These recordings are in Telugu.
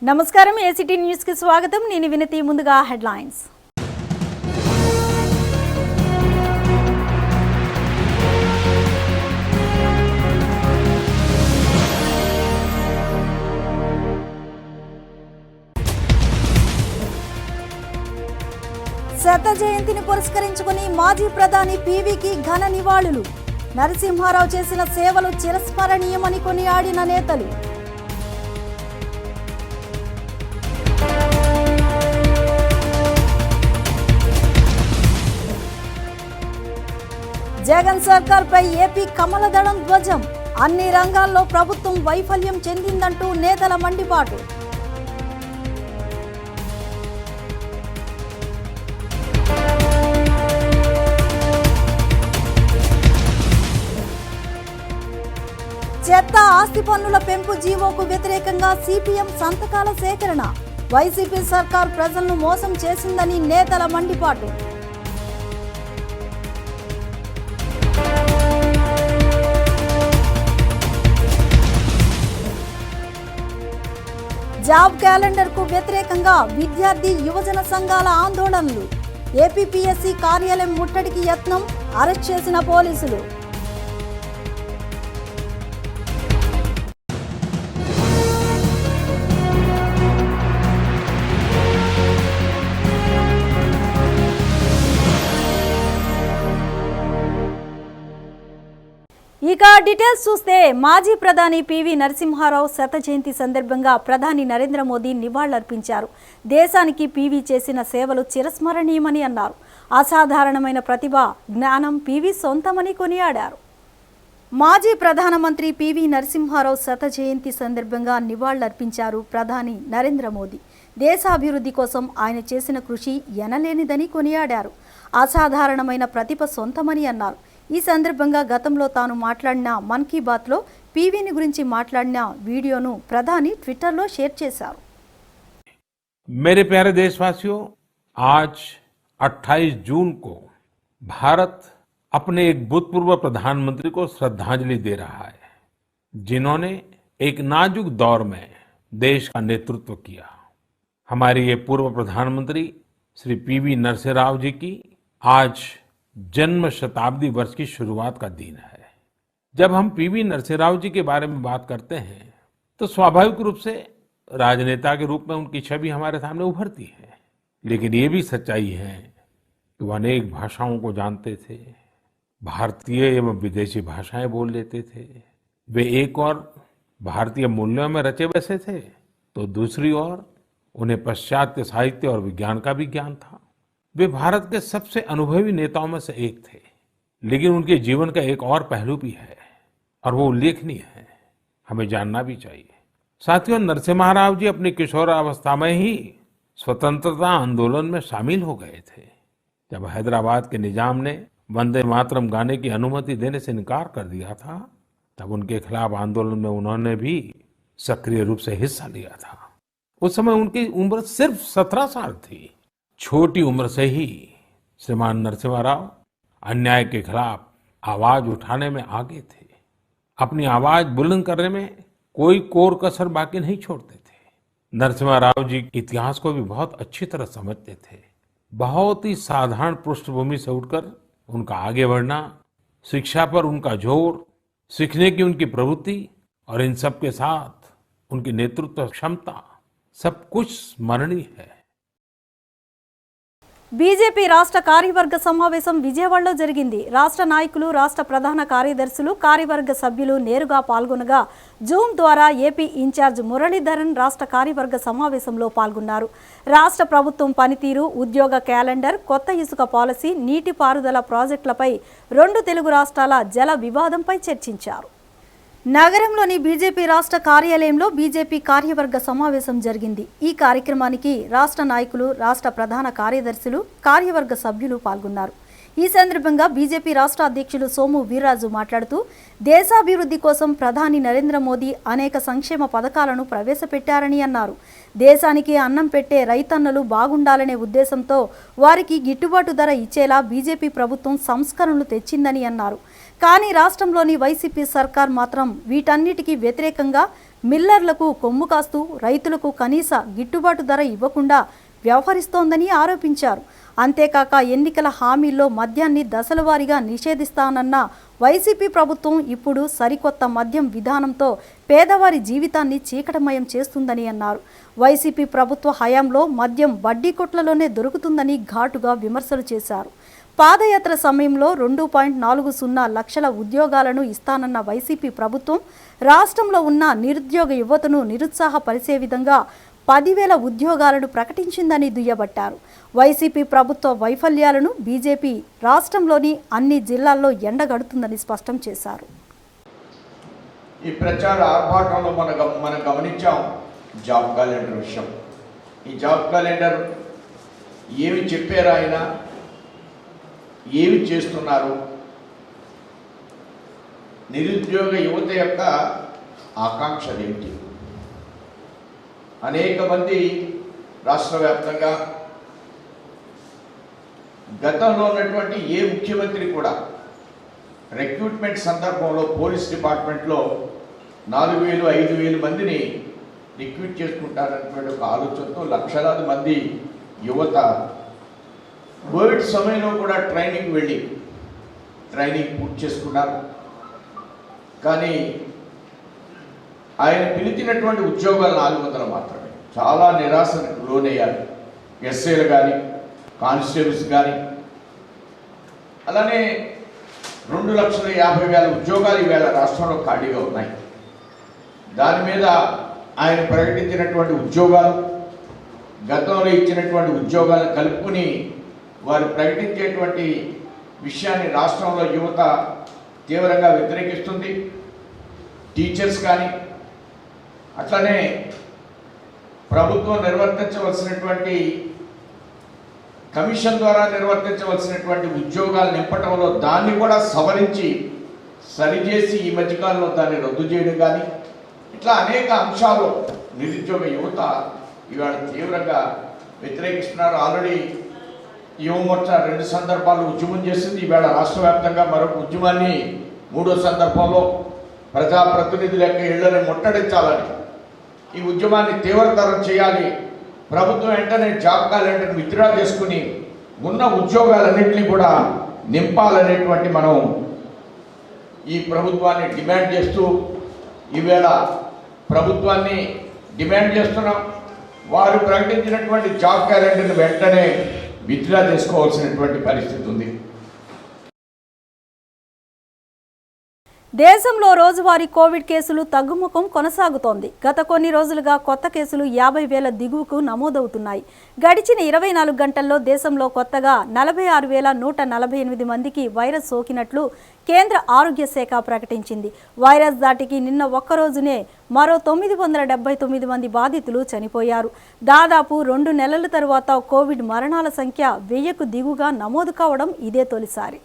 నమస్కారం ఏసీటీ న్యూస్ కి స్వాగతం నేను వినతి ముందుగా హెడ్లైన్స్ శత జయంతిని పురస్కరించుకొని మాజీ ప్రధాని పీవీకి ఘన నివాళులు నరసింహారావు చేసిన సేవలు చిరస్మరణీయమని కొనియాడిన నేతలు జగన్ సర్కార్పై ఏపీ కమలదళం ధ్వజం అన్ని రంగాల్లో ప్రభుత్వం వైఫల్యం చెందిందంటూ నేతల మండిపాటు చెత్త ఆస్తి పన్నుల పెంపు జీవోకు వ్యతిరేకంగా సిపిఎం సంతకాల సేకరణ వైసీపీ సర్కార్ ప్రజలను మోసం చేసిందని నేతల మండిపాటు జాబ్ క్యాలెండర్ కు వ్యతిరేకంగా విద్యార్థి యువజన సంఘాల ఆందోళనలు ఏపీపీఎస్సీ కార్యాలయం ముట్టడికి యత్నం అరెస్ట్ చేసిన పోలీసులు ఇక డీటెయిల్స్ చూస్తే మాజీ ప్రధాని పివి నరసింహారావు శత జయంతి సందర్భంగా ప్రధాని నరేంద్ర మోదీ నివాళులర్పించారు. దేశానికి పివి చేసిన సేవలు చిరస్మరణీయమని అన్నారు. అసాధారణమైన ప్రతిభ, జ్ఞానం పివి సొంతమని కొనియాడారు. మాజీ ప్రధానమంత్రి పివి నరసింహారావు శత జయంతి సందర్భంగా నివాళులర్పించారు ప్రధాని నరేంద్ర మోదీ. దేశాభివృద్ధి కోసం ఆయన చేసిన కృషి ఎనలేనిదని కొనియాడారు. అసాధారణమైన ప్రతిభ సొంతమని అన్నారు. ఈ సందర్భంగా గతంలో తాను మాట్లాడిన మన్ కీ బాత్లో పీవీని గురించి మాట్లాడిన వీడియోను ప్రధాని ట్విట్టర్లో షేర్ చేశారు. मेरे प्यारे देशवासियों, आज 28 जून को भारत अपने एक भूतपूर्व प्रधानमंत्री को श्रद्धांजलि दे रहा है, जिन्होंने एक नाजुक दौर में देश का नेतृत्व किया. हमारे ये पूर्व प्रधानमंत्री श्री पीवी नरसिम्हा राव जी की आज जन्म शताब्दी वर्ष की शुरुआत का दिन है. जब हम पीवी नरसिम्हा राव जी के बारे में बात करते हैं तो स्वाभाविक रूप से राजनेता के रूप में उनकी छवि हमारे सामने उभरती है, लेकिन ये भी सच्चाई है कि वो अनेक भाषाओं को जानते थे, भारतीय एवं विदेशी भाषाएं बोल लेते थे. वे एक और भारतीय मूल्यों में रचे बसे थे तो दूसरी ओर उन्हें पाश्चात्य साहित्य और विज्ञान का भी ज्ञान था. वे भारत के सबसे अनुभवी नेताओं में से एक थे, लेकिन उनके जीवन का एक और पहलू भी है और वो उल्लेखनीय है, हमें जानना भी चाहिए. साथियों, नरसिम्हा राव जी अपनी किशोरावस्था में ही स्वतंत्रता आंदोलन में शामिल हो गए थे. जब हैदराबाद के निजाम ने वंदे मातरम गाने की अनुमति देने से इनकार कर दिया था, तब उनके खिलाफ आंदोलन में उन्होंने भी सक्रिय रूप से हिस्सा लिया था. उस समय उनकी उम्र सिर्फ 17 साल थी. छोटी उम्र से ही श्रीमान नरसिम्हा राव अन्याय के खिलाफ आवाज उठाने में आगे थे. अपनी आवाज बुलंद करने में कोई कोर कसर बाकी नहीं छोड़ते थे. नरसिम्हा राव जी इतिहास को भी बहुत अच्छी तरह समझते थे. बहुत ही साधारण पृष्ठभूमि से उठकर उनका आगे बढ़ना, शिक्षा पर उनका जोर, सीखने की उनकी प्रवृत्ति और इन सब के साथ उनकी नेतृत्व क्षमता सब कुछ स्मरणीय है. బీజేపీ రాష్ట్ర కార్యవర్గ సమావేశం విజయవాడలో జరిగింది. రాష్ట్ర నాయకులు, రాష్ట్ర ప్రధాన కార్యదర్శులు, కార్యవర్గ సభ్యులు నేరుగా పాల్గొనగా జూమ్ ద్వారా ఏపీ ఇన్ఛార్జ్ మురళీధరన్ రాష్ట్ర కార్యవర్గ సమావేశంలో పాల్గొన్నారు. రాష్ట్ర ప్రభుత్వం పనితీరు, ఉద్యోగ క్యాలెండర్, కొత్త ఇసుక పాలసీ, నీటిపారుదల ప్రాజెక్టులపై, 2 తెలుగు రాష్ట్రాల జల వివాదంపై చర్చించారు. నగరంలోని బీజేపీ రాష్ట్ర కార్యాలయంలో బీజేపీ కార్యవర్గ సమావేశం జరిగింది. ఈ కార్యక్రమానికి రాష్ట్ర నాయకులు, రాష్ట్ర ప్రధాన కార్యదర్శులు, కార్యవర్గ సభ్యులు పాల్గొన్నారు. ఈ సందర్భంగా బీజేపీ రాష్ట్ర అధ్యక్షులు సోము వీర్రాజు మాట్లాడుతూ, దేశాభివృద్ధి కోసం ప్రధాని నరేంద్ర మోదీ అనేక సంక్షేమ పథకాలను ప్రవేశపెట్టారని అన్నారు. దేశానికి అన్నం పెట్టే రైతన్నలు బాగుండాలనే ఉద్దేశంతో వారికి గిట్టుబాటు ధర ఇచ్చేలా బీజేపీ ప్రభుత్వం సంస్కరణలు తెచ్చిందని అన్నారు. కానీ రాష్ట్రంలోని వైసీపీ సర్కార్ మాత్రం వీటన్నిటికీ వ్యతిరేకంగా మిల్లర్లకు కొమ్ము కాస్తూ రైతులకు కనీస గిట్టుబాటు ధర ఇవ్వకుండా వ్యవహరిస్తోందని ఆరోపించారు. అంతేకాక ఎన్నికల హామీల్లో మద్యాన్ని దశలవారీగా నిషేధిస్తానన్న వైసీపీ ప్రభుత్వం ఇప్పుడు సరికొత్త మద్యం విధానంతో పేదవారి జీవితాన్ని చీకటమయం చేస్తుందని అన్నారు. వైసీపీ ప్రభుత్వ హయాంలో మద్యం బడ్డీ కొట్లలోనే దొరుకుతుందని ఘాటుగా విమర్శలు చేశారు. పాదయాత్ర సమయంలో 2.40 లక్షల ఉద్యోగాలను ఇస్తానన్న వైసీపీ ప్రభుత్వం రాష్ట్రంలో ఉన్న నిరుద్యోగ యువతను నిరుత్సాహపరిచే విధంగా 10,000 ఉద్యోగాలను ప్రకటించిందని దుయ్యబట్టారు. వైసీపీ ప్రభుత్వ వైఫల్యాలను బీజేపీ రాష్ట్రంలోని అన్ని జిల్లాల్లో ఎండగడుతుందని స్పష్టం చేశారు. ఈ ప్రచార ఆర్భాటంలో మనం గమనించాం జాబ్ క్యాలెండర్ విషయం. ఈ జాబ్ క్యాలెండర్ ఏమి చెప్పారు, ఆయన ఏమి చేస్తున్నారు, నిరుద్యోగ యువత యొక్క ఆకాంక్షలు ఏమిటి? అనేక మంది రాష్ట్ర వ్యాప్తంగా గతంలో ఉన్నటువంటి ఏ ముఖ్యమంత్రి కూడా రిక్రూట్మెంట్ సందర్భంలో పోలీస్ డిపార్ట్మెంట్లో 4,000, 5,000 మందిని రిక్రూట్ చేసుకుంటారనేటువంటి ఒక ఆలోచనతో లక్షలాది మంది యువత కోవిడ్ సమయంలో కూడా ట్రైనింగ్ వెళ్ళి ట్రైనింగ్ పూర్తి చేసుకున్నారు. కానీ ఆయన పిలిచినటువంటి ఉద్యోగాలు 400 మాత్రమే. చాలా నిరాశకు లోనయ్యారు. ఎస్ఐలు కానీ, కానిస్టేబుల్స్ కానీ. అలానే 2,50,000 ఉద్యోగాలు ఈవేళ రాష్ట్రంలో ఖాళీగా ఉన్నాయి. దాని మీద ఆయన ప్రకటించినటువంటి ఉద్యోగాలు, గతంలో ఇచ్చినటువంటి ఉద్యోగాలను కలుపుకుని వారు ప్రకటించేటువంటి విషయాన్ని రాష్ట్రంలో యువత తీవ్రంగా వ్యతిరేకిస్తుంది. టీచర్స్ కానీ, అట్లనే ప్రభుత్వం నిర్వర్తించవలసినటువంటి కమిషన్ ద్వారా నిర్వర్తించవలసినటువంటి ఉద్యోగాలు నింపటంలో దాన్ని కూడా సవరించి సరిచేసి ఈ మధ్యకాలంలో దాన్ని రద్దు చేయడం కానీ, ఇట్లా అనేక అంశాలు నిరుద్యోగ యువత ఇవాళ తీవ్రంగా వ్యతిరేకిస్తున్నారు. ఆల్రెడీ యువమోర్చా 2 సందర్భాల్లో ఉద్యమం చేసింది. ఈవేళ రాష్ట్ర వ్యాప్తంగా మరొక ఉద్యమాన్ని 3వ సందర్భంలో ప్రజాప్రతినిధుల యొక్క ఇళ్లను ముట్టడించాలని, ఈ ఉద్యమాన్ని తీవ్రతరం చేయాలి. ప్రభుత్వం వెంటనే జాబ్ క్యాలెండర్ విత్డ్రా చేసుకుని ఉన్న ఉద్యోగాలన్నింటినీ కూడా నింపాలనేటువంటి మనం ఈ ప్రభుత్వాన్ని డిమాండ్ చేస్తూ ఈవేళ ప్రభుత్వాన్ని డిమాండ్ చేస్తున్నాం. వారు ప్రకటించినటువంటి జాబ్ క్యాలెండర్ని వెంటనే విత్డ్రా చేసుకోవాల్సినటువంటి పరిస్థితి ఉంది. దేశంలో రోజువారీ కోవిడ్ కేసులు తగ్గుముఖం కొనసాగుతోంది. గత కొన్ని రోజులుగా కొత్త కేసులు 50,000 దిగువకు నమోదవుతున్నాయి. గడిచిన 24 గంటల్లో దేశంలో కొత్తగా 46,148 మందికి వైరస్ సోకినట్లు కేంద్ర ఆరోగ్య శాఖ ప్రకటించింది. వైరస్ దాటికి నిన్న ఒక్కరోజునే మరో 979 మంది బాధితులు చనిపోయారు. దాదాపు 2 నెలల తరువాత కోవిడ్ మరణాల సంఖ్య 1000కు దిగువగా నమోదు కావడం ఇదే తొలిసారి.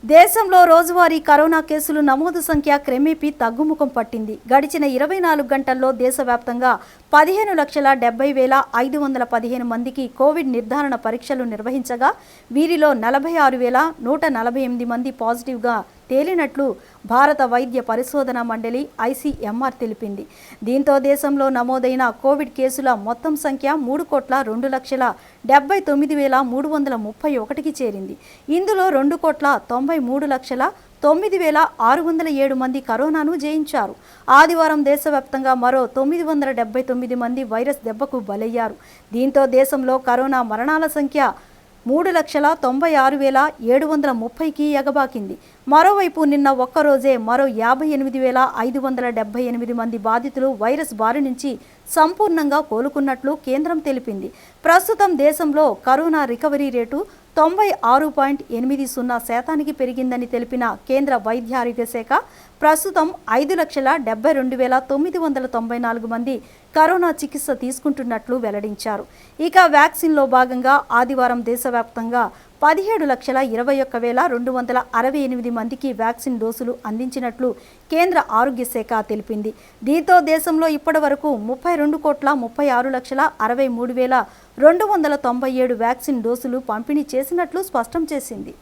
దేశంలో రోజువారీ కరోనా కేసులు నమోదు సంఖ్య క్రమేపీ తగ్గుముఖం పట్టింది. గడిచిన 24 గంటల్లో దేశవ్యాప్తంగా 15,70,515 మందికి కోవిడ్ నిర్ధారణ పరీక్షలు నిర్వహించగా వీరిలో 46,148 మంది పాజిటివ్గా తేలినట్లు భారత వైద్య పరిశోధన మండలి ICMR తెలిపింది. దీంతో దేశంలో నమోదైన కోవిడ్ కేసుల మొత్తం సంఖ్య 3,79,331కి చేరింది. ఇందులో 2,93,09,607 మంది కరోనాను జయించారు. ఆదివారం దేశవ్యాప్తంగా మరో 979 మంది వైరస్ దెబ్బకు బలయ్యారు. దీంతో దేశంలో కరోనా మరణాల సంఖ్య 3,96,730కి ఎగబాకింది. మరోవైపు నిన్న ఒక్కరోజే మరో 58,578 మంది బాధితులు వైరస్ బారి నుంచి సంపూర్ణంగా కోలుకున్నట్లు కేంద్రం తెలిపింది. ప్రస్తుతం దేశంలో కరోనా రికవరీ రేటు 96.80% పెరిగిందని తెలిపిన కేంద్ర వైద్యారోగ్య శాఖ ప్రస్తుతం 5,72,994 మంది కరోనా చికిత్స తీసుకుంటున్నట్లు వెల్లడించారు. ఇక వ్యాక్సిన్లో భాగంగా ఆదివారం దేశవ్యాప్తంగా 17,21,268 మందికి వ్యాక్సిన్ డోసులు అందించినట్లు కేంద్ర ఆరోగ్య శాఖ తెలిపింది. దీంతో దేశంలో ఇప్పటి వరకు 32,36,63,297 వ్యాక్సిన్ డోసులు పంపిణీ చేసినట్లు స్పష్టం చేసింది.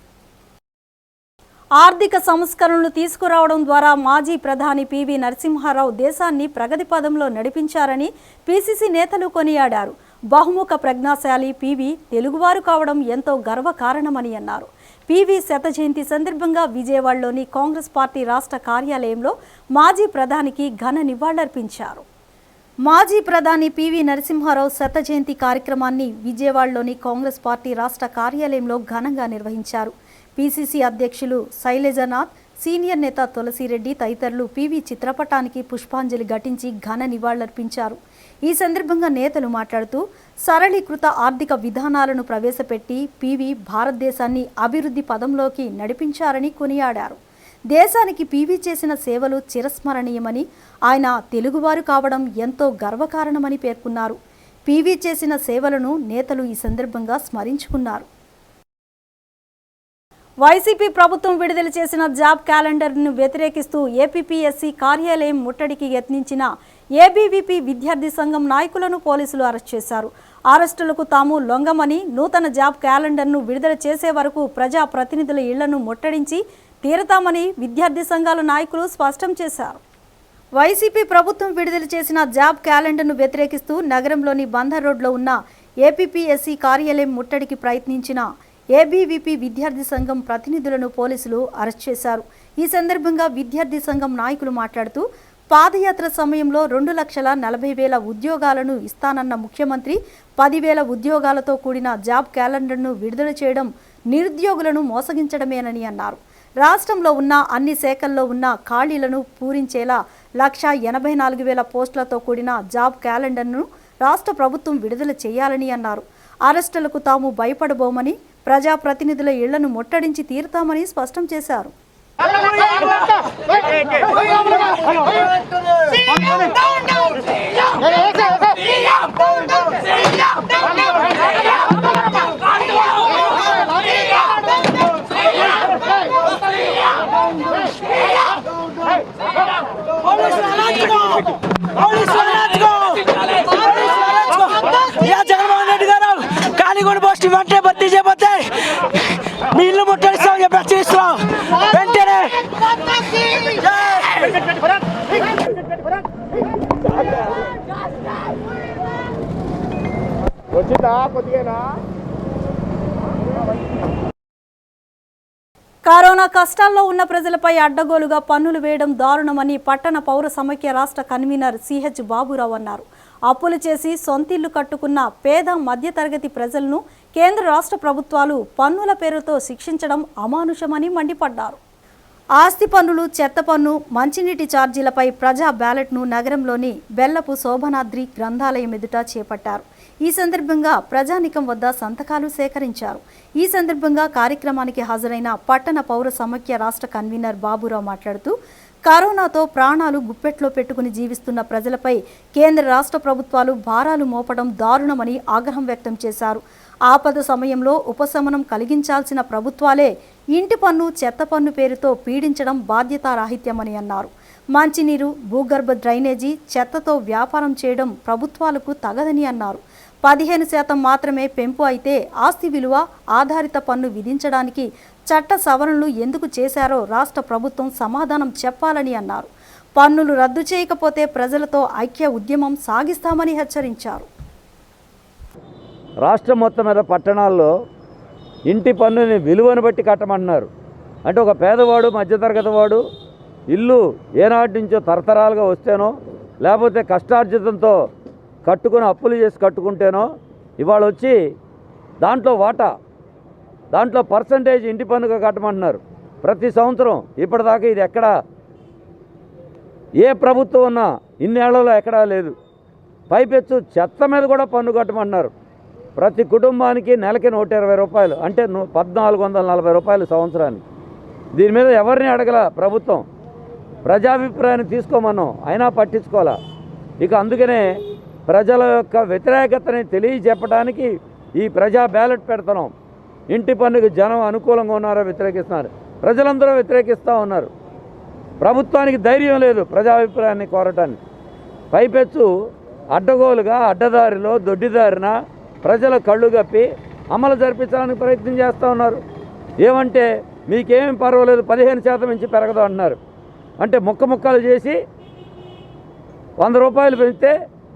ఆర్థిక సంస్కరణలు తీసుకురావడం ద్వారా మాజీ ప్రధాని పివి నరసింహారావు దేశాన్ని ప్రగతి పదంలో నడిపించారని పిసిసి నేతలు కొనియాడారు. బహుముఖ ప్రజ్ఞాశాలి పివి తెలుగువారు కావడం ఎంతో గర్వకారణమని అన్నారు. పివి శత జయంతి సందర్భంగా విజయవాడలోని కాంగ్రెస్ పార్టీ రాష్ట్ర కార్యాలయంలో మాజీ ప్రధానికి ఘన నివాళులర్పించారు. మాజీ ప్రధాని పివి నరసింహారావు శత జయంతి కార్యక్రమాన్ని విజయవాడలోని కాంగ్రెస్ పార్టీ రాష్ట్ర కార్యాలయంలో ఘనంగా నిర్వహించారు. పిసిసి అధ్యక్షులు శైలజనాథ్, సీనియర్ నేత తులసిరెడ్డి తదితరులు పివి చిత్రపటానికి పుష్పాంజలి ఘటించి ఘన నివాళులర్పించారు. ఈ సందర్భంగా నేతలు మాట్లాడుతూ సరళీకృత ఆర్థిక విధానాలను ప్రవేశపెట్టి పివి భారతదేశాన్ని అభివృద్ధి పదంలోకి నడిపించారని కొనియాడారు. దేశానికి పివి చేసిన సేవలు చిరస్మరణీయమని, ఆయన తెలుగువారు కావడం ఎంతో గర్వకారణమని పేర్కొన్నారు. పివి చేసిన సేవలను నేతలు ఈ సందర్భంగా స్మరించుకున్నారు. వైసీపీ ప్రభుత్వం విడుదల చేసిన జాబ్ క్యాలెండర్ను వ్యతిరేకిస్తూ ఏపీపీఎస్సీ కార్యాలయం ముట్టడికి యత్నించిన ఏబీవీపీ విద్యార్థి సంఘం నాయకులను పోలీసులు అరెస్ట్ చేశారు. అరెస్టులకు తాము లొంగమని, నూతన జాబ్ క్యాలెండర్ను విడుదల చేసే వరకు ప్రజా ప్రతినిధుల ఇళ్లను ముట్టడించి తీరతామని విద్యార్థి సంఘాల నాయకులు స్పష్టం చేశారు. వైసీపీ ప్రభుత్వం విడుదల చేసిన జాబ్ క్యాలెండర్ను వ్యతిరేకిస్తూ నగరంలోని బందర్ రోడ్లో ఉన్న ఏపీపీఎస్సీ కార్యాలయం ముట్టడికి ప్రయత్నించిన ఏబీవీపీ విద్యార్థి సంఘం ప్రతినిధులను పోలీసులు అరెస్ట్ చేశారు. ఈ సందర్భంగా విద్యార్థి సంఘం నాయకులు మాట్లాడుతూ పాదయాత్ర సమయంలో 2,40,000 ఉద్యోగాలను ఇస్తానన్న ముఖ్యమంత్రి 10,000 ఉద్యోగాలతో కూడిన జాబ్ క్యాలెండర్ను విడుదల చేయడం నిరుద్యోగులను మోసగించడమేనని అన్నారు. రాష్ట్రంలో ఉన్న అన్ని శాఖల్లో ఉన్న ఖాళీలను పూరించేలా 1,84,000 పోస్టులతో కూడిన జాబ్ క్యాలెండర్ను రాష్ట్ర ప్రభుత్వం విడుదల చేయాలని అన్నారు. అరెస్టులకు తాము భయపడబోమని, ప్రజాప్రతినిధుల ఇళ్లను ముట్టడించి తీరుతామని స్పష్టం చేశారు. జగన్మోహన్ రెడ్డి గారు కానిగూడ పోస్ట్ వెంటనే భర్తీ చేయబోతే మీ ఇల్లు ముట్టడిస్తాం చెప్పి హెచ్చరిస్తున్నాం. వెంటనే కరోనా కష్టాల్లో ఉన్న ప్రజలపై అడ్డగోలుగా పన్నులు వేయడం దారుణమని పట్టణ పౌర సమైక్య రాష్ట్ర కన్వీనర్ సిహెచ్ బాబురావు అన్నారు. అప్పులు చేసి సొంతిల్లు కట్టుకున్న పేద మధ్యతరగతి ప్రజలను కేంద్ర రాష్ట్ర ప్రభుత్వాలు పన్నుల పేరుతో శిక్షించడం అమానుషమని మండిపడ్డారు. ఆస్తి పన్నులు, చెత్త పన్ను, మంచినీటి ఛార్జీలపై ప్రజా బ్యాలెట్ను నగరంలోని బెల్లపు శోభనాద్రి గ్రంథాలయం ఎదుట చేపట్టారు. ఈ సందర్భంగా ప్రజానికం వద్ద సంతకాలు సేకరించారు. ఈ సందర్భంగా కార్యక్రమానికి హాజరైన పట్టణ పౌర సమైక్య రాష్ట్ర కన్వీనర్ బాబురావు మాట్లాడుతూ కరోనాతో ప్రాణాలు గుప్పెట్లో పెట్టుకుని జీవిస్తున్న ప్రజలపై కేంద్ర రాష్ట్ర ప్రభుత్వాలు భారాలు మోపడం దారుణమని ఆగ్రహం వ్యక్తం చేశారు. ఆపద సమయంలో ఉపశమనం కలిగించాల్సిన ప్రభుత్వాలే ఇంటి పన్ను, చెత్త పన్ను పేరుతో పీడించడం బాధ్యతారాహిత్యమని అన్నారు. మంచినీరు, భూగర్భ డ్రైనేజీ, చెత్తతో వ్యాపారం చేయడం ప్రభుత్వాలకు తగదని అన్నారు. 15% మాత్రమే పెంపు అయితే ఆస్తి విలువ ఆధారిత పన్ను విధించడానికి చట్ట సవరణలు ఎందుకు చేశారో రాష్ట్ర ప్రభుత్వం సమాధానం చెప్పాలని అన్నారు. పన్నులు రద్దు చేయకపోతే ప్రజలతో ఐక్య ఉద్యమం సాగిస్తామని హెచ్చరించారు. రాష్ట్రం మొత్తం మీద పట్టణాల్లో ఇంటి పన్నుని విలువను బట్టి కట్టమంటున్నారు. అంటే ఒక పేదవాడు, మధ్యతరగతి వాడు ఇల్లు ఏనాటి నుంచో తరతరాలుగా వస్తేనో, లేకపోతే కష్టార్జితంతో కట్టుకుని అప్పులు చేసి కట్టుకుంటేనో ఇవాళ వచ్చి దాంట్లో వాటా, దాంట్లో పర్సంటేజ్ ఇంటి పన్నుగా కట్టమంటున్నారు. ప్రతి సంవత్సరం ఇప్పటిదాకా ఇది ఎక్కడా ఏ ప్రభుత్వం ఉన్నా ఇన్నేళ్లలో ఎక్కడా లేదు. పైపెచ్చు చెత్త మీద కూడా పన్ను కట్టమంటున్నారు. ప్రతి కుటుంబానికి నెలకి 120 రూపాయలు, అంటే 1,440 రూపాయలు సంవత్సరానికి. దీని మీద ఎవరిని అడగల ప్రభుత్వం. ప్రజాభిప్రాయాన్ని తీసుకోమన్నాం, అయినా పట్టించుకోవాలా. ఇక అందుకనే ప్రజల యొక్క వ్యతిరేకతని తెలియజెప్పడానికి ఈ ప్రజా బ్యాలెట్ పెడుతున్నాం. ఇంటి పన్నుకు జనం అనుకూలంగా ఉన్నారో వ్యతిరేకిస్తున్నారు, ప్రజలందరూ వ్యతిరేకిస్తూ ఉన్నారు. ప్రభుత్వానికి ధైర్యం లేదు ప్రజాభిప్రాయాన్ని కోరటానికి. పైపెచ్చు అడ్డగోలుగా, అడ్డదారిలో, దొడ్డిదారిన ప్రజల కళ్ళు కప్పి అమలు జరిపించడానికి ప్రయత్నం చేస్తూ ఉన్నారు. ఏమంటే మీకేం పర్వాలేదు 15% నుంచి పెరగదు అంటున్నారు. అంటే ముక్కలు చేసి 100 రూపాయలు పెంచితే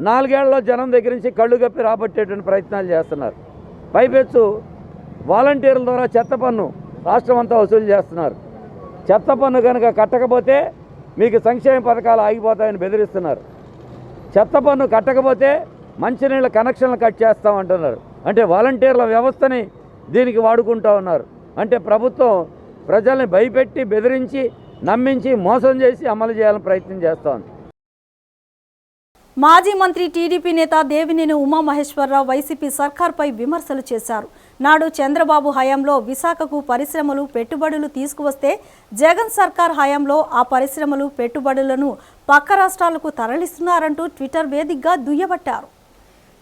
4 ఏళ్లలో జనం దగ్గర నుంచి కళ్ళు కప్పి రాబట్టేటువంటి ప్రయత్నాలు చేస్తున్నారు. పైపెచ్చు వాలంటీర్ల ద్వారా చెత్త పన్ను రాష్ట్రం అంతా వసూలు చేస్తున్నారు. చెత్త పన్ను కనుక కట్టకపోతే మీకు సంక్షేమ పథకాలు ఆగిపోతాయని బెదిరిస్తున్నారు. చెత్త పన్ను కట్టకపోతే మంచినీళ్ళ కనెక్షన్లు కట్ చేస్తామంటున్నారు. అంటే వాలంటీర్ల వ్యవస్థని దీనికి వాడుకుంటూ ఉన్నారు. అంటే ప్రభుత్వం ప్రజల్ని భయపెట్టి బెదిరించి నమ్మించి మోసం చేసి అమలు చేయాలని ప్రయత్నం చేస్తోంది. మాజీ మంత్రి టీడీపీ నేత దేవినేని ఉమామహేశ్వరరావు వైసీపీ సర్కార్పై విమర్శలు చేశారు. నాడు చంద్రబాబు హయాంలో విశాఖకు పరిశ్రమలు పెట్టుబడులు తీసుకువస్తే జగన్ సర్కార్ హయాంలో ఆ పరిశ్రమలు పెట్టుబడులను పక్క రాష్ట్రాలకు తరలిస్తున్నారంటూ ట్విట్టర్ వేదికగా దుయ్యబట్టారు.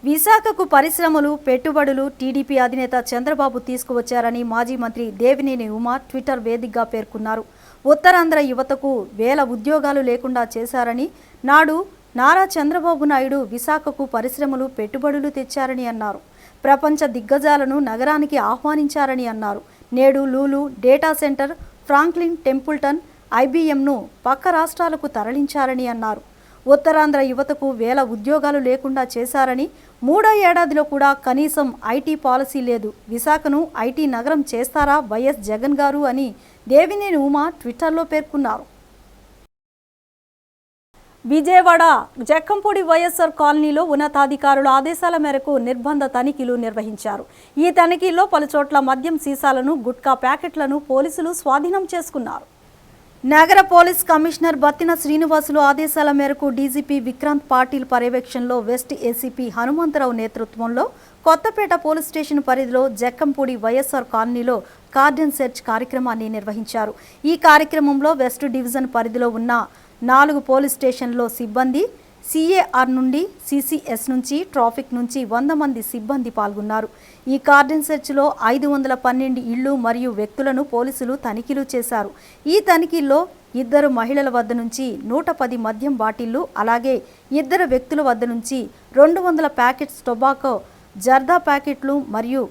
విశాఖకు పరిశ్రమలు పెట్టుబడులు టీడీపీ అధినేత చంద్రబాబు తీసుకువచ్చారని మాజీ మంత్రి దేవినేని ఉమా ట్విట్టర్ వేదికగా పేర్కొన్నారు. ఉత్తరాంధ్ర యువతకు వేల ఉద్యోగాలు లేకుండా చేశారని, నాడు నారా చంద్రబాబు నాయుడు విశాఖకు పరిశ్రమలు పెట్టుబడులు తెచ్చారని అన్నారు. ప్రపంచ దిగ్గజాలను నగరానికి ఆహ్వానించారని అన్నారు. నేడు Lulu, data centre, Franklin Templeton, ఐబీఎంను పక్క రాష్ట్రాలకు తరలించారని అన్నారు. ఉత్తరాంధ్ర యువతకు వేల ఉద్యోగాలు లేకుండా చేశారని, 3వ ఏడాదిలో కూడా కనీసం ఐటీ పాలసీ లేదు, విశాఖను ఐటీ నగరం చేస్తారా వైఎస్ జగన్ గారు అని దేవినేని ఉమా ట్విట్టర్లో పేర్కొన్నారు. విజయవాడ జక్కంపూడి వైఎస్ఆర్ కాలనీలో ఉన్నతాధికారుల ఆదేశాల మేరకు నిర్బంధ తనిఖీలు నిర్వహించారు. ఈ తనిఖీల్లో పలుచోట్ల మద్యం సీసాలను, గుట్కా ప్యాకెట్లను పోలీసులు స్వాధీనం చేసుకున్నారు. నగర పోలీస్ కమిషనర్ బత్తిన శ్రీనివాసులు ఆదేశాల మేరకు డీజీపీ విక్రాంత్ పాటిల్ పర్యవేక్షణలో వెస్ట్ ఏసీపీ హనుమంతరావు నేతృత్వంలో కొత్తపేట పోలీస్ స్టేషన్ పరిధిలో జక్కంపూడి వైఎస్ఆర్ కాలనీలో కార్డన్ సెర్చ్ కార్యక్రమాన్ని నిర్వహించారు. ఈ కార్యక్రమంలో వెస్ట్ డివిజన్ పరిధిలో ఉన్న 4 పోలీస్ స్టేషన్లో సిబ్బంది, సిఏఆర్ నుండి, సిసిఎస్ నుంచి, ట్రాఫిక్ నుంచి 100 మంది సిబ్బంది పాల్గొన్నారు. ఈ కార్డన్ సెర్చ్లో 512 ఇళ్లు మరియు వ్యక్తులను పోలీసులు తనిఖీలు చేశారు. ఈ తనిఖీల్లో 2 మహిళల వద్ద నుంచి 110 మద్యం బాటిళ్లు, అలాగే 2 వ్యక్తుల వద్ద నుంచి 200 ప్యాకెట్స్ టొబాకో జర్దా ప్యాకెట్లు మరియు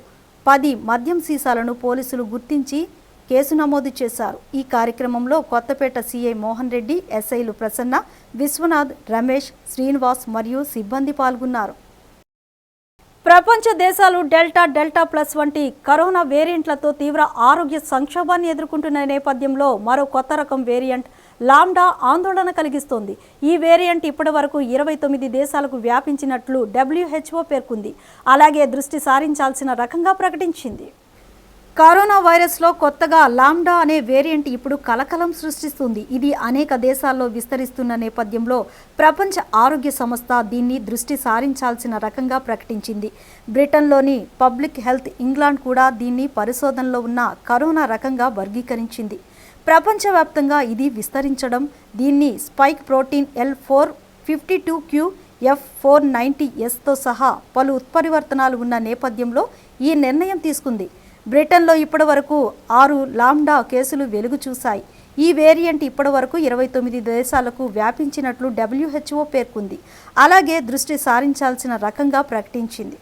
10 మద్యం సీసాలను పోలీసులు గుర్తించి కేసు నమోదు చేశారు. ఈ కార్యక్రమంలో కొత్తపేట సీఐ మోహన్ రెడ్డి, ఎస్ఐలు ప్రసన్న, విశ్వనాథ్, రమేష్, శ్రీనివాస్ మరియు సిబ్బంది పాల్గొన్నారు. ప్రపంచ దేశాలు డెల్టా ప్లస్ వంటి కరోనా వేరియంట్లతో తీవ్ర ఆరోగ్య సంక్షోభాన్ని ఎదుర్కొంటున్న నేపథ్యంలో మరో కొత్త రకం వేరియంట్ లాంబ్డా ఆందోళన కలిగిస్తోంది. ఈ వేరియంట్ ఇప్పటి వరకు 29 దేశాలకు వ్యాపించినట్లు WHO పేర్కొంది. అలాగే దృష్టి సారించాల్సిన రకంగా ప్రకటించింది. కరోనా వైరస్లో కొత్తగా లాంబ్డా అనే వేరియంట్ ఇప్పుడు కలకలం సృష్టిస్తుంది. ఇది అనేక దేశాల్లో విస్తరిస్తున్న నేపథ్యంలో ప్రపంచ ఆరోగ్య సంస్థ దీన్ని దృష్టి సారించాల్సిన రకంగా ప్రకటించింది. బ్రిటన్లోని పబ్లిక్ హెల్త్ ఇంగ్లాండ్ కూడా దీన్ని పరిశోధనలో ఉన్న కరోనా రకంగా వర్గీకరించింది. ప్రపంచవ్యాప్తంగా ఇది విస్తరించడం, దీన్ని స్పైక్ ప్రోటీన్ L452Q, F490S సహా పలు ఉత్పరివర్తనాలు ఉన్న నేపథ్యంలో ఈ నిర్ణయం తీసుకుంది. బ్రిటన్లో ఇప్పటి వరకు 6 లాంబ్డా కేసులు వెలుగు చూశాయి. ఈ వేరియంట్ ఇప్పటి వరకు 29 దేశాలకు వ్యాపించినట్లు WHO పేర్కొంది. అలాగే దృష్టి సారించాల్సిన రకంగా ప్రకటించింది.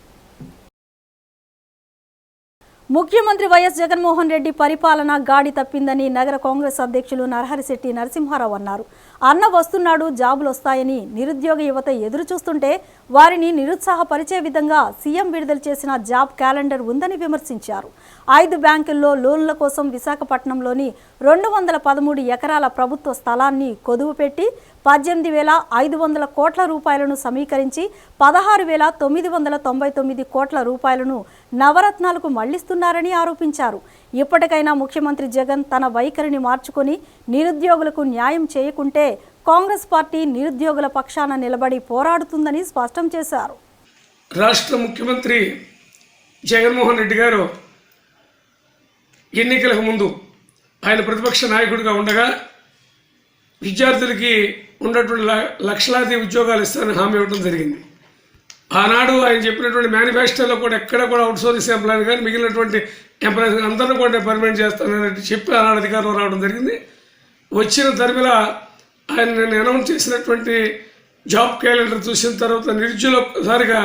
ముఖ్యమంత్రి వైఎస్ జగన్మోహన్ రెడ్డి పరిపాలన గాడి తప్పిందని నగర కాంగ్రెస్ అధ్యక్షులు నరహరిశెట్టి నరసింహారావు అన్నారు. అన్న వస్తున్నాడు, జాబులు వస్తాయని నిరుద్యోగ యువత ఎదురు చూస్తుంటే వారిని నిరుత్సాహపరిచే విధంగా సీఎం విడుదల చేసిన జాబ్ క్యాలెండర్ ఉందని విమర్శించారు. 5 బ్యాంకుల్లో లోన్ల కోసం విశాఖపట్నంలోని 213 ఎకరాల ప్రభుత్వ స్థలాన్ని కొదువు పెట్టి 18,500 కోట్ల రూపాయలను సమీకరించి 16,999 కోట్ల రూపాయలను నవరత్నాలకు మళ్లిస్తున్నారని ఆరోపించారు. ఇప్పటికైనా ముఖ్యమంత్రి జగన్ తన వైఖరిని మార్చుకొని నిరుద్యోగులకు న్యాయం చేయకుంటే కాంగ్రెస్ పార్టీ నిరుద్యోగుల పక్షాన నిలబడి పోరాడుతుందని స్పష్టం చేశారు. రాష్ట్ర ముఖ్యమంత్రి జగన్మోహన్ రెడ్డి గారు ఎన్నికలకు ముందు ఆయన ప్రతిపక్ష నాయకుడిగా ఉండగా విద్యార్థులకి ఉన్నటువంటి లక్షలాది ఉద్యోగాలు ఇస్తారని హామీ ఇవ్వడం జరిగింది. ఆనాడు ఆయన చెప్పినటువంటి మేనిఫెస్టోలో కూడా ఎక్కడ కూడా అవుట్సోర్సింగ్ ఎంప్లాయీ కానీ మిగిలినటువంటి ఎంప్లాయీస్ అందరూ కూడా పర్మనెంట్ చేస్తానని చెప్పి ఆనాడు అధికారంలో రావడం జరిగింది. వచ్చిన తరిమిలా ఆయన నేను అనౌన్స్ చేసినటువంటి జాబ్ క్యాలెండర్ చూసిన తర్వాత నిరుద్యోగులు ఒక్కసారిగా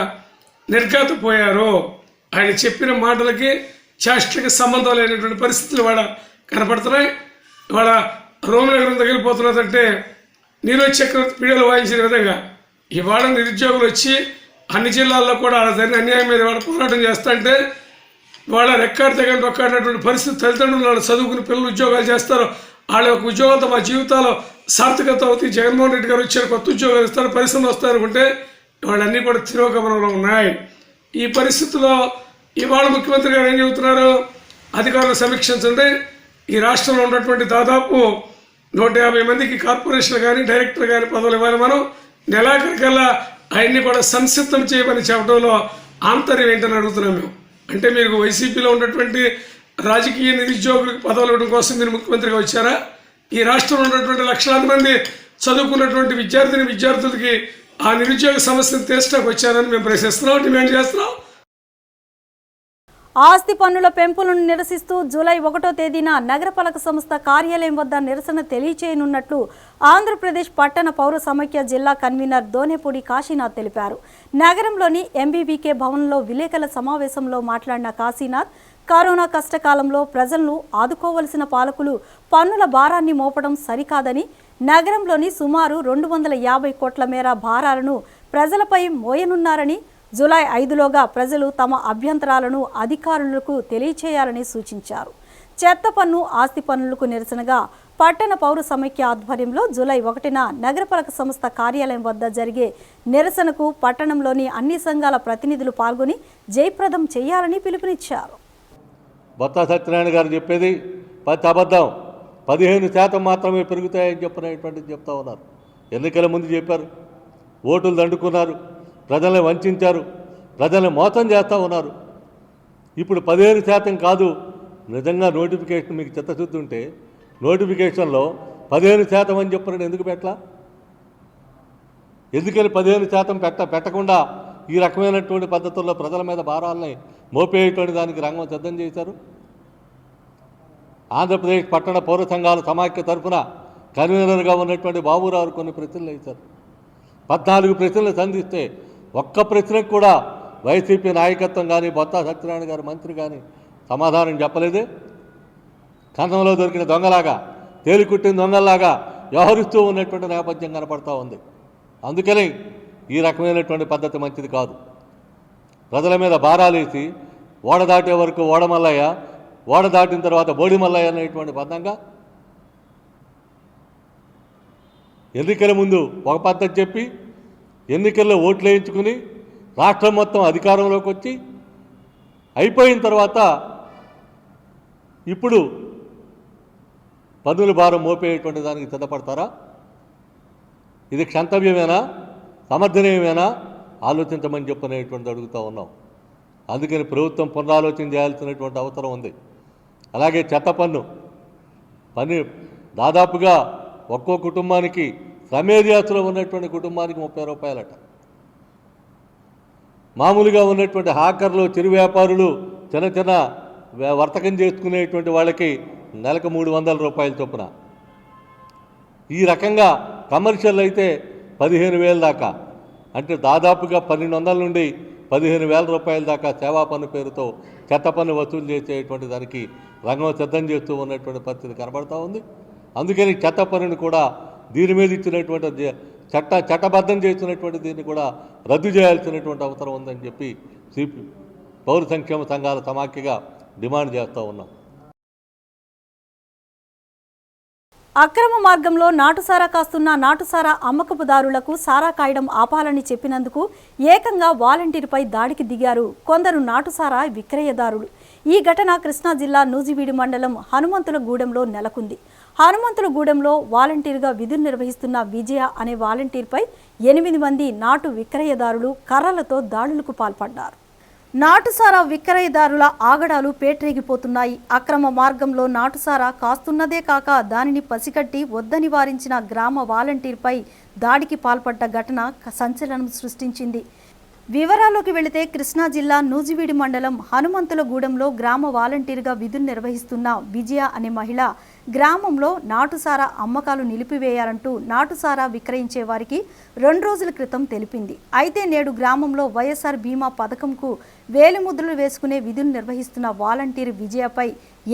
నిర్ఘాతపోయారు. ఆయన చెప్పిన మాటలకి చేష్టలకి సంబంధం లేనటువంటి పరిస్థితులు వాడ కనపడుతున్నాయి. ఇవాళ రోమనగరం తగిలిపోతున్నదంటే నీరజ్ చక్రవర్తి పీడలు వాయించిన విధంగా ఇవాళ నిరుద్యోగులు వచ్చి అన్ని జిల్లాల్లో కూడా వాళ్ళ జరిగిన అన్యాయం మీద ఇవాళ పోరాటం చేస్తుంటే వాళ్ళ రెక్కాడు తెగని రొక్కాడినటువంటి పరిస్థితి తల్లిదండ్రులు వాళ్ళు చదువుకుని పిల్లలు ఉద్యోగాలు చేస్తారు. వాళ్ళ యొక్క ఉద్యోగాలతో మా జీవితాలు సార్థకత అవుతాయి. జగన్మోహన్ రెడ్డి గారు వచ్చారు, కొత్త ఉద్యోగాలు ఇస్తారు, పరిశ్రమలు వస్తారనుకుంటే వాళ్ళన్నీ కూడా తిరోగమనంలో ఉన్నాయి. ఈ పరిస్థితుల్లో ఇవాళ ముఖ్యమంత్రి గారు ఏం చెబుతున్నారు? అధికారులు సమీక్షించండి. ఈ రాష్ట్రంలో ఉన్నటువంటి దాదాపు 150 మందికి కార్పొరేషన్లు కానీ డైరెక్టర్ కానీ పదవులు ఇవ్వాలి. మనం నెలాఖరికల్లా అవన్నీ కూడా సంసిద్ధం చేయమని చెప్పడంలో ఆంతర్యం ఏంటని అడుగుతున్నాం మేము. అంటే మీరు వైసీపీలో ఉన్నటువంటి రాజకీయ నిరుద్యోగులకు పదవులు ఇవ్వడం కోసం మీరు ముఖ్యమంత్రిగా వచ్చారా? ఈ రాష్ట్రంలో ఉన్నటువంటి లక్షలాది మంది చదువుకున్నటువంటి విద్యార్థులకి ఆ నిరుద్యోగ సమస్యను తీర్చడానికి వచ్చారని మేము ప్రశ్నిస్తున్నాం, డిమాండ్ చేస్తున్నాం. ఆస్తి పన్నుల పెంపులను నిరసిస్తూ జూలై 1వ తేదీన నగరపాలక సంస్థ కార్యాలయం వద్ద నిరసన తెలియచేయనున్నట్లు ఆంధ్రప్రదేశ్ పట్టణ పౌర సమైక్య జిల్లా కన్వీనర్ దోనేపూడి కాశీనాథ్ తెలిపారు. నగరంలోని ఎంబీబీకే భవన్లో విలేకరుల సమావేశంలో మాట్లాడిన కాశీనాథ్, కరోనా కష్టకాలంలో ప్రజలను ఆదుకోవలసిన పాలకులు పన్నుల భారాన్ని మోపడం సరికాదని, నగరంలోని సుమారు 250 కోట్ల మేర భారాలను ప్రజలపై మోయనున్నారని, జూలై 5లోగా ప్రజలు తమ అభ్యంతరాలను అధికారులకు తెలియచేయాలని సూచించారు. చెత్త పన్ను, ఆస్తి పన్నులకు నిరసనగా పట్టణ పౌర సమైక్య ఆధ్వర్యంలో జూలై 1న నగరపాలక సంస్థ కార్యాలయం వద్ద జరిగే నిరసనకు పట్టణంలోని అన్ని సంఘాల ప్రతినిధులు పాల్గొని జయప్రదం చేయాలని పిలుపునిచ్చారు. బొత్స సత్యనారాయణ గారు చెప్పేది పచ్చి అబద్ధం. 15% మాత్రమే పెరుగుతాయని చెప్పినటువంటిది చెప్తా ఉన్నారు. ఎన్నికల ముందు చెప్పారు, ఓటులు దండుకున్నారు, ప్రజల్ని వంచారు, ప్రజల్ని మోసం చేస్తూ ఉన్నారు. ఇప్పుడు 15% కాదు. నిజంగా నోటిఫికేషన్ మీకు చిత్తశుద్ధి ఉంటే నోటిఫికేషన్లో 15% అని చెప్పినట్టు ఎందుకు పెట్టలా? ఎందుకని 15% పెట్టకుండా ఈ రకమైనటువంటి పద్ధతుల్లో ప్రజల మీద భారాలని మోపేటువంటి దానికి రంగం సిద్ధం చేశారు. ఆంధ్రప్రదేశ్ పట్టణ పౌర సంఘాల సమాఖ్య తరఫున కన్వీనర్గా ఉన్నటువంటి బాబురావు కొన్ని ప్రశ్నలు వేశారు. 14 ప్రశ్నలు సంధిస్తే ఒక్క ప్రశ్నకు కూడా వైసీపీ నాయకత్వం కానీ బొత్స సత్యనారాయణ గారు మంత్రి కానీ సమాధానం చెప్పలేదే. కందంలో దొరికిన దొంగలాగా, తేలికుట్టిన దొంగల్లాగా వ్యవహరిస్తూ ఉన్నటువంటి నేపథ్యం కనపడతా ఉంది. అందుకని ఈ రకమైనటువంటి పద్ధతి మంచిది కాదు. ప్రజల మీద భారాలేసి ఓడ దాటే వరకు ఓడమల్లయ్య, ఓడ దాటిన తర్వాత బోడిమల్లయ్య అనేటువంటి బద్ధంగా ఎన్నికల ముందు ఒక పద్ధతి చెప్పి ఎన్నికల్లో ఓట్లు వేయించుకుని రాష్ట్రం మొత్తం అధికారంలోకి వచ్చి అయిపోయిన తర్వాత ఇప్పుడు పన్నుల భారం మోపేటువంటి దానికి సిద్ధపడతారా? ఇది క్షంతవ్యమేనా, సమర్థనీయమేనా? ఆలోచించమని చెప్పనేటువంటిది అడుగుతూ ఉన్నాం. అందుకని ప్రభుత్వం పునరాలోచన చేయాల్సినటువంటి అవసరం ఉంది. అలాగే చెత్త పన్ను దాదాపుగా ఒక్కో కుటుంబానికి శ్రమేరియాస్లో ఉన్నటువంటి కుటుంబానికి 30 రూపాయలట. మామూలుగా ఉన్నటువంటి హాకర్లు, చిరు వ్యాపారులు, చిన్న చిన్న వర్తకం చేసుకునేటువంటి వాళ్ళకి నెలకు 300 రూపాయల చొప్పున. ఈ రకంగా కమర్షియల్ అయితే 15,000 దాకా, అంటే దాదాపుగా 1,200 నుండి 15,000 రూపాయల దాకా సేవా పన్ను పేరుతో చెత్త పన్ను వసూలు చేసేటువంటి దానికి రంగం సిద్ధం చేస్తూ ఉన్నటువంటి పరిస్థితి కనబడతా ఉంది. అందుకని చెత్త పన్నుని కూడా దీని మీద ఇచ్చినటువంటి చట్టబద్ధం చేసినటువంటి దీన్ని కూడా రద్దు చేయాల్సినటువంటి అవసరం ఉందని చెప్పి పౌర సంక్షేమ సంఘాల సమాఖ్యగా డిమాండ్ చేస్తూ ఉన్నాం. అక్రమ మార్గంలో నాటుసారా కాస్తున్న నాటుసారా అమ్మకపుదారులకు సారా కాయడం ఆపాలని చెప్పినందుకు ఏకంగా వాలంటీర్పై దాడికి దిగారు కొందరు నాటుసారా విక్రయదారులు. ఈ ఘటన కృష్ణా జిల్లా నూజివీడు మండలం హనుమంతులగూడెంలో నెలకొంది. హనుమంతులగూడెంలో వాలంటీర్గా విధులు నిర్వహిస్తున్న విజయ అనే వాలంటీర్పై 8 మంది నాటు విక్రయదారులు కర్రలతో దాడులకు పాల్పడ్డారు. నాటుసారా విక్రయదారుల ఆగడాలు పేట్రేగిపోతున్నాయి. అక్రమ మార్గంలో నాటుసారా కాస్తున్నదే కాక దానిని పసిగట్టి వద్దని వారించిన గ్రామ వాలంటీర్పై దాడికి పాల్పడ్డ ఘటన సంచలనం సృష్టించింది. వివరాల్లోకి వెళితే కృష్ణా జిల్లా నూజివీడి మండలం హనుమంతులగూడెంలో గ్రామ వాలంటీర్గా విధులు నిర్వహిస్తున్న విజయ అనే మహిళ గ్రామంలో నాటుసారా అమ్మకాలు నిలిపివేయాలంటూ నాటుసారా విక్రయించే వారికి 2 రోజుల క్రితం తెలిపింది. అయితే నేడు గ్రామంలో వైఎస్ఆర్ బీమా పథకంకు వేలిముద్రలు వేసుకునే విధులు నిర్వహిస్తున్న వాలంటీర్ విజయపై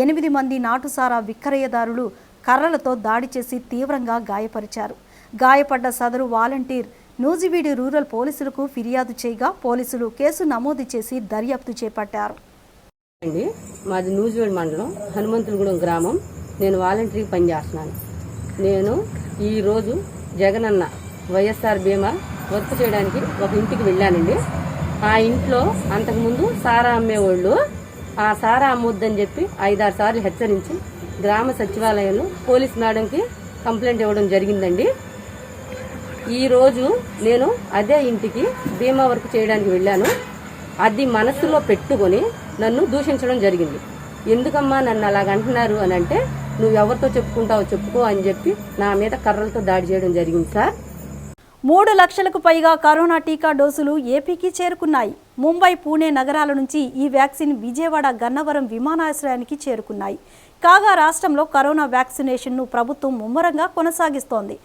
8 మంది నాటుసారా విక్రయదారులు కర్రలతో దాడి చేసి తీవ్రంగా గాయపరిచారు. గాయపడ్డ సదరు వాలంటీర్ నూజివీడి రూరల్ పోలీసులకు ఫిర్యాదు చేయగా పోలీసులు కేసు నమోదు చేసి దర్యాప్తు చేపట్టారు. మాది నూజివీడి మండలం హనుమంతులగూడెం గ్రామం. నేను వాలంటరీ పనిచేస్తున్నాను. నేను ఈరోజు జగనన్న వైఎస్ఆర్ బీమా వర్క్ చేయడానికి ఒక ఇంటికి వెళ్ళానండి. ఆ ఇంట్లో అంతకుముందు సారా అమ్మేవాళ్ళు ఆ సారా అమ్మొద్దని చెప్పి 5-6 సార్లు హెచ్చరించి గ్రామ సచివాలయంలో పోలీస్ మేడంకి కంప్లైంట్ ఇవ్వడం జరిగిందండి. ఈరోజు నేను అదే ఇంటికి బీమా వర్క్ చేయడానికి వెళ్ళాను. అది మనసులో పెట్టుకొని నన్ను దూషించడం జరిగింది. ఎందుకమ్మా నన్ను అలాగంటున్నారు అని అంటే, నువ్వు ఎవరితో చెప్పుకుంటావో చెప్పుకో అని చెప్పి నా మీద కర్రలతో దాడి చేయడం జరిగింది సార్. 3 లక్షలకు పైగా కరోనా టీకా డోసులు ఏపీకి చేరుకున్నాయి. ముంబై, పూణే నగరాల నుంచి ఈ వ్యాక్సిన్ విజయవాడ, గన్నవరం విమానాశ్రయానికి చేరుకున్నాయి. కాగా రాష్ట్రంలో కరోనా వ్యాక్సినేషన్ను ప్రభుత్వం ముమ్మరంగా కొనసాగిస్తోంది.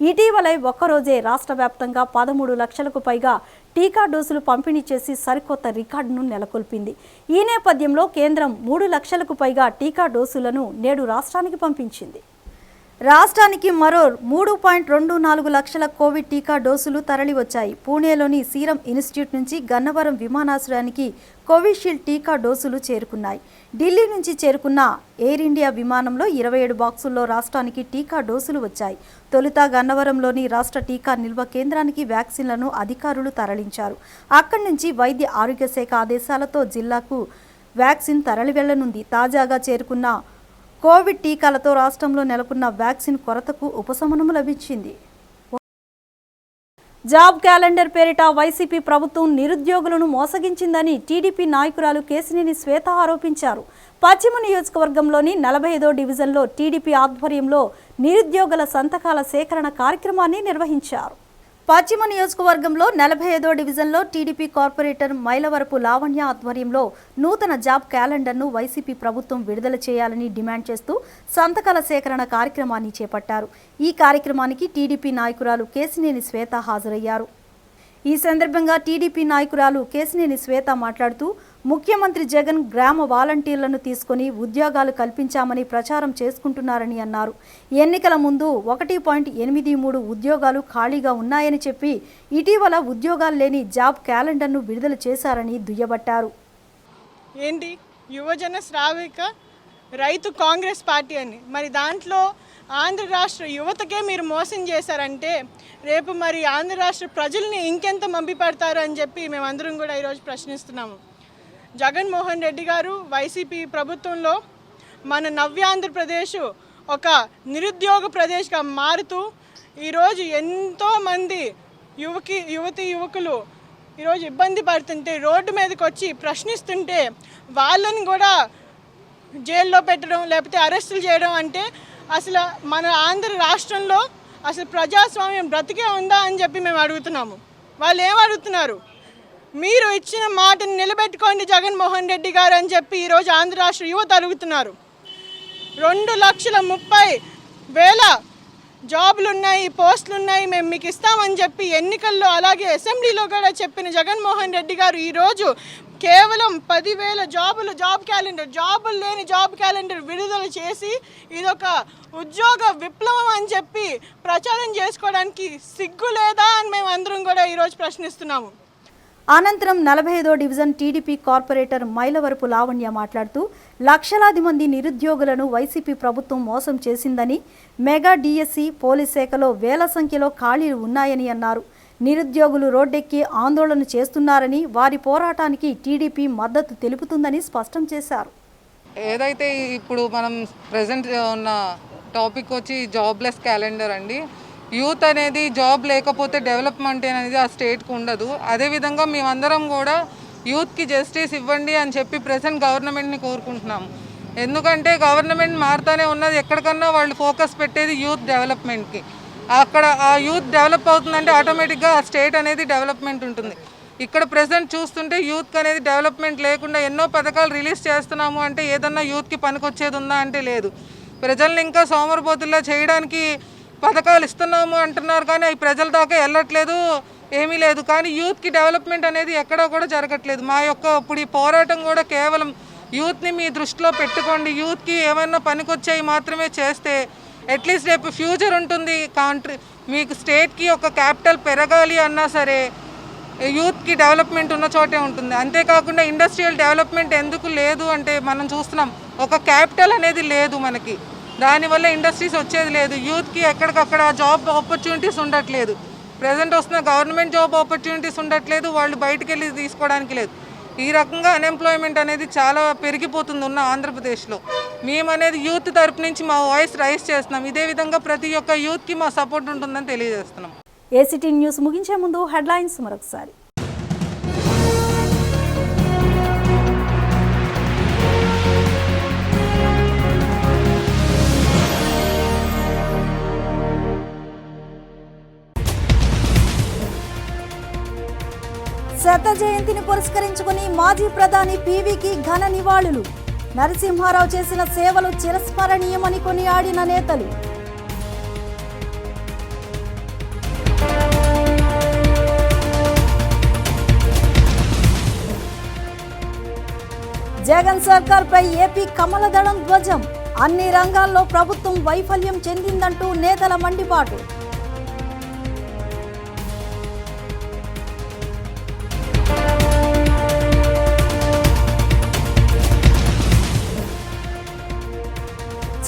ఇటీవలే ఒక్కరోజే రాష్ట్ర వ్యాప్తంగా 13 లక్షలకు పైగా టీకా డోసులు పంపిణీ చేసి సరికొత్త రికార్డును నెలకొల్పింది. ఈ నేపథ్యంలో కేంద్రం 3 లక్షలకు పైగా టీకా డోసులను నేడు రాష్ట్రానికి పంపించింది. రాష్ట్రానికి మరో 3.24 లక్షల కోవిడ్ టీకా డోసులు తరలివచ్చాయి. పూణేలోని సీరం ఇన్స్టిట్యూట్ నుంచి గన్నవరం విమానాశ్రయానికి కోవిషీల్డ్ టీకా డోసులు చేరుకున్నాయి. ఢిల్లీ నుంచి చేరుకున్న ఎయిర్ ఇండియా విమానంలో 27 బాక్సుల్లో రాష్ట్రానికి టీకా డోసులు వచ్చాయి. తొలుత గన్నవరంలోని రాష్ట్ర టీకా నిల్వ కేంద్రానికి వ్యాక్సిన్లను అధికారులు తరలించారు. అక్కడి నుంచి వైద్య ఆరోగ్య శాఖ ఆదేశాలతో జిల్లాకు వ్యాక్సిన్ తరలి వెళ్లనుంది. తాజాగా చేరుకున్న కోవిడ్ టీకాలతో రాష్ట్రంలో నెలకొన్న వ్యాక్సిన్ కొరతకు ఉపశమనం లభించింది. జాబ్ క్యాలెండర్ పేరిట వైసీపీ ప్రభుత్వం నిరుద్యోగులను మోసగించిందని టీడీపీ నాయకురాలు కేశినేని శ్వేత ఆరోపించారు. పశ్చిమ నియోజకవర్గంలోని 45వ డివిజన్లో టీడీపీ ఆధ్వర్యంలో నిరుద్యోగుల సంతకాల సేకరణ కార్యక్రమాన్ని నిర్వహించారు. పశ్చిమ నియోజకవర్గంలో 45వ డివిజన్లో టీడీపీ కార్పొరేటర్ మైలవరపు లావణ్య ఆధ్వర్యంలో నూతన జాబ్ క్యాలెండర్ను వైసీపీ ప్రభుత్వం విడుదల చేయాలని డిమాండ్ చేస్తూ సంతకాల సేకరణ కార్యక్రమాన్ని చేపట్టారు. ఈ కార్యక్రమానికి టీడీపీ నాయకురాలు కేశినేని శ్వేత హాజరయ్యారు. ఈ సందర్భంగా టీడీపీ నాయకురాలు కేశినేని శ్వేత మాట్లాడుతూ ముఖ్యమంత్రి జగన్ గ్రామ వాలంటీర్లను తీసుకొని ఉద్యోగాలు కల్పించామని ప్రచారం చేసుకుంటున్నారని అన్నారు. ఎన్నికల ముందు 1.83 ఉద్యోగాలు ఖాళీగా ఉన్నాయని చెప్పి ఇటీవల ఉద్యోగాలు లేని జాబ్ క్యాలెండర్ను విడుదల చేశారని దుయ్యబట్టారు. ఏంటి యువజన శ్రావిక రైతు కాంగ్రెస్ పార్టీ అని మరి దాంట్లో ఆంధ్ర రాష్ట్ర యువతకే మీరు మోసం చేశారంటే రేపు మరి ఆంధ్ర రాష్ట్ర ప్రజల్ని ఇంకెంత మంపి పెడతారు అని చెప్పి మేమందరం కూడా ఈరోజు ప్రశ్నిస్తున్నాము. జగన్మోహన్ రెడ్డి గారు వైసీపీ ప్రభుత్వంలో మన నవ్యాంధ్రప్రదేశ్ ఒక నిరుద్యోగ ప్రదేశ్గా మారుతూ ఈరోజు ఎంతోమంది యువకులు ఈరోజు ఇబ్బంది పడుతుంటే రోడ్డు మీదకి వచ్చి ప్రశ్నిస్తుంటే వాళ్ళని కూడా జైల్లో పెట్టడం లేకపోతే అరెస్టులు చేయడం అంటే అసలు మన ఆంధ్ర రాష్ట్రంలో అసలు ప్రజాస్వామ్యం బ్రతికే ఉందా అని చెప్పి మేము అడుగుతున్నాము. వాళ్ళు ఏం అడుగుతున్నారు? మీరు ఇచ్చిన మాటను నిలబెట్టుకోండి జగన్మోహన్ రెడ్డి గారు అని చెప్పి ఈరోజు ఆంధ్ర రాష్ట్ర యువత అడుగుతున్నారు. 2,30,000 జాబులు ఉన్నాయి, పోస్టులు ఉన్నాయి, మేము మీకు ఇస్తామని చెప్పి ఎన్నికల్లో అలాగే అసెంబ్లీలో కూడా చెప్పిన జగన్మోహన్ రెడ్డి గారు ఈరోజు కేవలం 10,000 జాబులు లేని జాబ్ క్యాలెండర్ విడుదల చేసి ఇదొక ఉద్యోగ విప్లవం అని చెప్పి ప్రచారం చేసుకోవడానికి సిగ్గు లేదా అని మేము అందరం కూడా ఈరోజు ప్రశ్నిస్తున్నాము. అనంతరం 45వ division TDP corporator Mylavarapu Lavanya మాట్లాడుతూ లక్షలాది మంది నిరుద్యోగులను వైసీపీ ప్రభుత్వం మోసం చేసిందని, మెగా డిఎస్సి పోలీస్ శాఖలో వేల సంఖ్యలో ఖాళీలు ఉన్నాయని అన్నారు. నిరుద్యోగులు రోడ్డెక్కి ఆందోళన చేస్తున్నారని, వారి పోరాటానికి టీడీపీ మద్దతు తెలుపుతుందని స్పష్టం చేశారు. ఏదైతే ఇప్పుడు మనం ప్రెజెంట్ ఉన్న టాపిక్ వచ్చి జాబ్లెస్ క్యాలెండర్ అండి. యూత్ అనేది జాబ్ లేకపోతే డెవలప్మెంట్ అనేది ఆ స్టేట్కి ఉండదు. అదేవిధంగా మేమందరం కూడా యూత్కి జస్టిస్ ఇవ్వండి అని చెప్పి ప్రెసెంట్ గవర్నమెంట్ని కోరుకుంటున్నాము. ఎందుకంటే గవర్నమెంట్ మారుతూనే ఉన్నది, ఎక్కడికన్నా వాళ్ళు ఫోకస్ పెట్టేది యూత్ డెవలప్మెంట్కి. అక్కడ ఆ యూత్ డెవలప్ అవుతుందంటే ఆటోమేటిక్గా ఆ స్టేట్ అనేది డెవలప్మెంట్ ఉంటుంది. ఇక్కడ ప్రెసెంట్ చూస్తుంటే యూత్కి అనేది డెవలప్మెంట్ లేకుండా ఎన్నో పథకాలు రిలీజ్ చేస్తున్నాము అంటే ఏదన్నా యూత్కి పనికొచ్చేది ఉందా అంటే లేదు. ప్రజల్ని ఇంకా సోమరిపోతుల్లా చేయడానికి పథకాలు ఇస్తున్నాము అంటున్నారు కానీ అవి ప్రజల దాకా వెళ్ళట్లేదు, ఏమీ లేదు. కానీ యూత్కి డెవలప్మెంట్ అనేది ఎక్కడా కూడా జరగట్లేదు. మా యొక్క ఇప్పుడు ఈ పోరాటం కూడా కేవలం యూత్ని మీ దృష్టిలో పెట్టుకోండి, యూత్కి ఏమైనా పనికొచ్చేవి మాత్రమే చేస్తే అట్లీస్ట్ రేపు ఫ్యూచర్ ఉంటుంది. మీకు స్టేట్కి ఒక క్యాపిటల్ పెరగాలి అన్నా సరే యూత్కి డెవలప్మెంట్ ఉన్న చోటే ఉంటుంది. అంతేకాకుండా ఇండస్ట్రియల్ డెవలప్మెంట్ ఎందుకు లేదు అంటే మనం చూస్తున్నాం, ఒక క్యాపిటల్ అనేది లేదు మనకి, దానివల్ల ఇండస్ట్రీస్ వచ్చేది లేదు. యూత్కి ఎక్కడికక్కడ జాబ్ ఆపర్చునిటీస్ ఉండట్లేదు, ప్రజెంట్ వస్తున్న గవర్నమెంట్ జాబ్ ఆపర్చునిటీస్ ఉండట్లేదు, వాళ్ళు బయటికి వెళ్ళి తీసుకోవడానికి లేదు. ఈ రకంగా అన్ఎంప్లాయ్మెంట్ అనేది చాలా పెరిగిపోతుంది ఉన్న ఆంధ్రప్రదేశ్లో. మేము అనేది యూత్ తరపు నుంచి మా వాయిస్ రైజ్ చేస్తున్నాం. ఇదే విధంగా ప్రతి ఒక్క యూత్కి మా సపోర్ట్ ఉంటుందని తెలియజేస్తున్నాం. ఏసీటీ న్యూస్ ముగించే ముందు హెడ్లైన్స్ మరొకసారి. శత జయంతిని పురస్కరించుకుని మాజీ ప్రధాని పీవీకి ఘన నివాళులు. నరసింహారావు చేసిన సేవలు చిరస్మరణీయమని కొనియాడిన నేతలు. జగన్ సర్కార్పై ఏపీ కమలదళం ధ్వజం. అన్ని రంగాల్లో ప్రభుత్వం వైఫల్యం చెందిందంటూ నేతల మండిపాటు.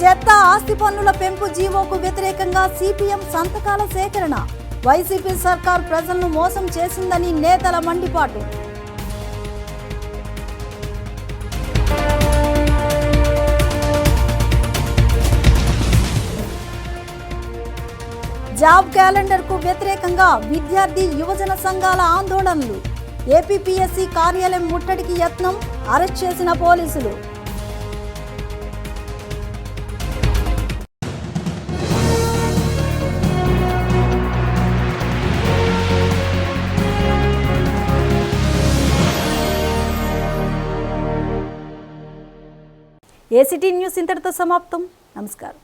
చెత్త ఆస్తి పన్నుల పెంపు జీవోకు వ్యతిరేకంగా సిపిఎం సంతకాల సేకరణ. వైసీపీ సర్కార్ ప్రజలను మోసం చేసిందని నేతల మండిపాటు. జాబ్ క్యాలెండర్ కు వ్యతిరేకంగా విద్యార్థి యువజన సంఘాల ఆందోళనలు. ఏపీపీఎస్సీ కార్యాలయం ముట్టడికి యత్నం, అరెస్ట్ చేసిన పోలీసులు. ఏసీటీ న్యూస్ ఇంతటితో సమాప్తం. నమస్కారం.